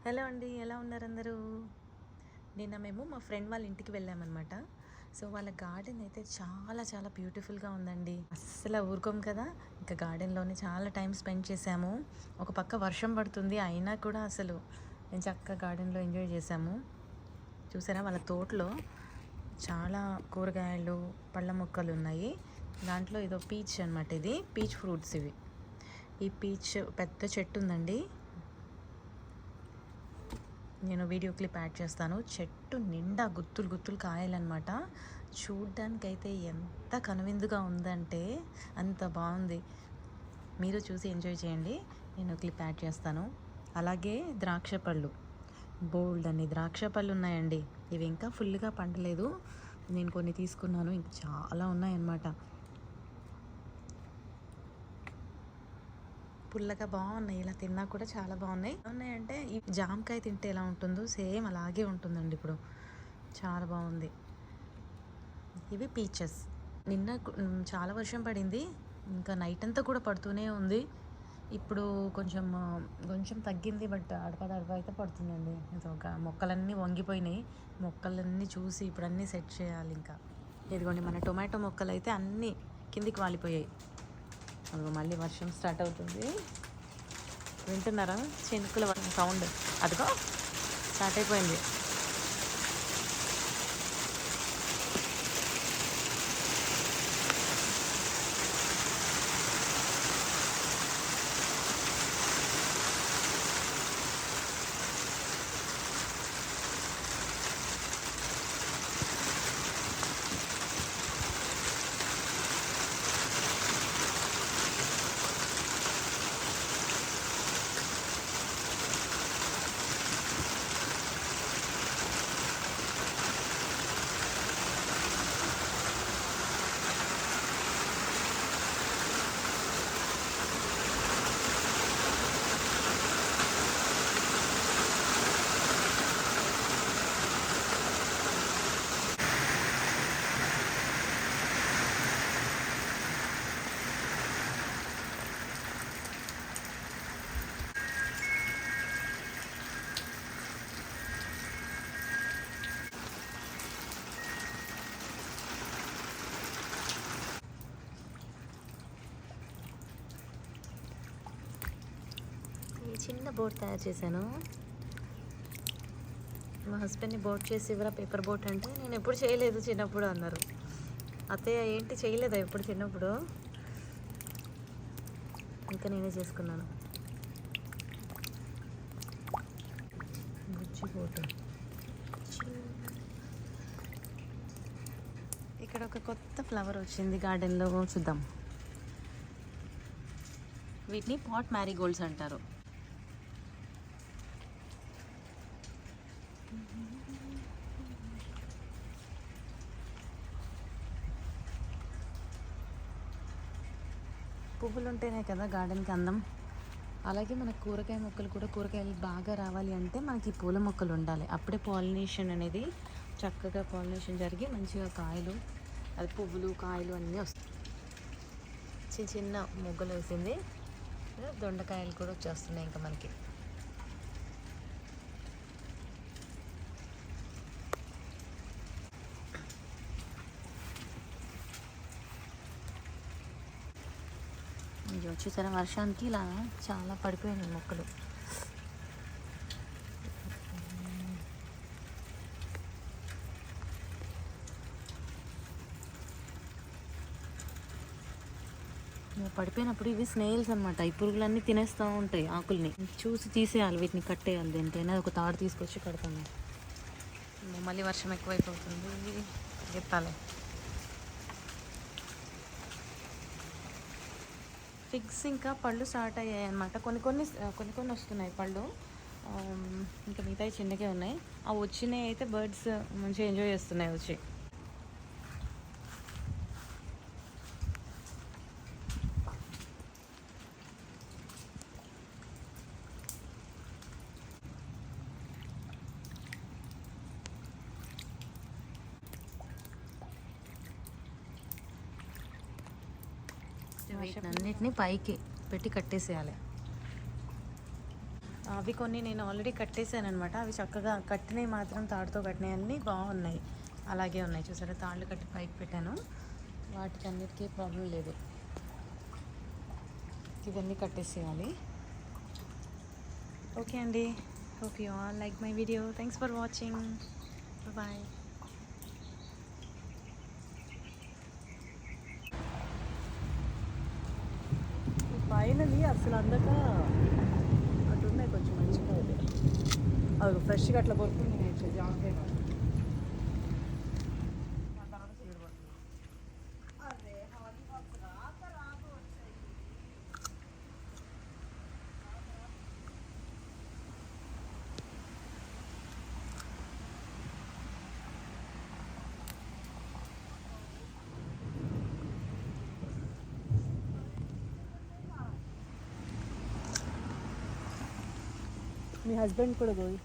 Hello అండి, ఎలా ఉన్నారు అందరూ? నిన్న మేము మా ఫ్రెండ్ వాళ్ళ ఇంటికి వెళ్ళామన్నమాట. సో వాళ్ళ గార్డెన్ అయితే చాలా చాలా బ్యూటిఫుల్గా ఉందండి. అస్సలు ఊరుకోం కదా, ఇంకా గార్డెన్లోనే చాలా టైం స్పెండ్ చేశాము. ఒక పక్క వర్షం పడుతుంది అయినా కూడా అసలు మేము చక్కగా గార్డెన్లో ఎంజాయ్ చేశాము. చూసారా, వాళ్ళ తోటలో చాలా కూరగాయలు, పళ్ళ మొక్కలు ఉన్నాయి. దాంట్లో ఇదో పీచ్ అనమాట, ఇది పీచ్ ఫ్రూట్స్. ఇవి ఈ పీచ్ పెద్ద చెట్టు ఉందండి. నేను వీడియో క్లిప్ యాడ్ చేస్తాను. చెట్టు నిండా గుత్తులు గుత్తులు కాయాలన్నమాట. చూడ్డానికైతే ఎంత కనువిందుగా ఉందంటే అంత బాగుంది. మీరు చూసి ఎంజాయ్ చేయండి. నేను క్లిప్ యాడ్ చేస్తాను. అలాగే ద్రాక్ష పళ్ళు, బోల్డ్ అన్ని ద్రాక్ష పళ్ళు ఉన్నాయండి. ఇవి ఇంకా ఫుల్గా పండలేదు. నేను కొన్ని తీసుకున్నాను, ఇంకా చాలా ఉన్నాయన్నమాట. పుల్లగా బాగున్నాయి, ఇలా తిన్నా కూడా చాలా బాగున్నాయి. ఉన్నాయంటే ఈ జామకాయ తింటే ఎలా ఉంటుందో సేమ్ అలాగే ఉంటుందండి. ఇప్పుడు చాలా బాగుంది. ఇవి పీచెస్. నిన్న చాలా వర్షం పడింది, ఇంకా నైట్ అంతా కూడా పడుతూనే ఉంది. ఇప్పుడు కొంచెం కొంచెం తగ్గింది, బట్ అడప అయితే పడుతుందండి. మొక్కలన్నీ వంగిపోయినాయి. మొక్కలన్నీ చూసి ఇప్పుడు అన్నీ సెట్ చేయాలి. ఇంకా ఇదిగోండి, మన టొమాటో మొక్కలు అయితే అన్నీ కిందికి వాలిపోయాయి. అదిగో మళ్ళీ వర్షం స్టార్ట్ అవుతుంది. వింటున్నారా చినుకుల సౌండ్? అదిగో స్టార్ట్ అయిపోయింది. చిన్న బోట్ తయారు చేశాను. మా హస్బెండ్ని బోట్ చేసి ఇవ్వరా, పేపర్ బోట్ అంటే నేను ఎప్పుడు చేయలేదు చిన్నప్పుడు అన్నారు. అత్తయ్య ఏంటి చేయలేదా ఎప్పుడు చిన్నప్పుడు? ఇంకా నేనే చేసుకున్నాను. బుజ్జి బోట్. ఇక్కడ ఒక కొత్త ఫ్లవర్ వచ్చింది గార్డెన్లో, చూద్దాం. వీటిని పాట్ మ్యారీగోల్డ్స్ అంటారు. పువ్వులు ఉంటేనే కదా గార్డెన్కి అందం. అలాగే మనకు కూరగాయ మొక్కలు కూడా, కూరగాయలు బాగా రావాలి అంటే మనకి పూల మొక్కలు ఉండాలి. అప్పుడే పాలినేషన్ అనేది చక్కగా పాలినేషన్ జరిగి మంచిగా కాయలు, అది పువ్వులు కాయలు అన్నీ వస్తాయి. చిన్న చిన్న మొగ్గలు వేసింది, దొండకాయలు కూడా వచ్చేస్తున్నాయి ఇంకా మనకి. వచ్చేసరి వర్షానికి ఇలా చాలా పడిపోయినాయి మొక్కలు. పడిపోయినప్పుడు ఇవి స్నేల్స్ అనమాట. ఈ పురుగులన్నీ తినేస్తూ ఉంటాయి ఆకుల్ని. చూసి తీసేయాలి, వీటిని కట్టేయాలి. దేంటైనా ఒక తాడు తీసుకొచ్చి కడతాము. మళ్ళీ వర్షం ఎక్కువైపోతుంది, ఎత్తాలి. ఫిగ్స్ ఇంకా పళ్ళు స్టార్ట్ అయ్యాయి అనమాట. కొన్ని కొన్ని వస్తున్నాయి పళ్ళు. ఇంకా మిగతాయి చిన్నగా ఉన్నాయి. అవి వచ్చినాయి అయితే బర్డ్స్ మంచిగా ఎంజాయ్ చేస్తున్నాయి వచ్చి. వీటిని అన్నిటినీ పైకి పెట్టి కట్టేసేయాలి. అవి కొన్ని నేను ఆల్రెడీ కట్టేశాను అనమాట. అవి చక్కగా కట్టినవి మాత్రం తాడుతో కట్టినవి అన్నీ బాగున్నాయి, అలాగే ఉన్నాయి. చూసారా, తాళ్ళు కట్టి పైకి పెట్టాను, వాటికి అన్నిటికీ ప్రాబ్లం లేదు. ఇవన్నీ కట్టేసేయాలి. ఓకే అండి, hope you all like my video. Thanks for watching, bye. Finally అసలు అందక అటున్నాయి కొంచెం మంచిగా అది ఫ్రెష్గా అట్లా కొడుతుంది నేను జాగ్రత్త. మీ హస్బెండ్ కూడా పోయి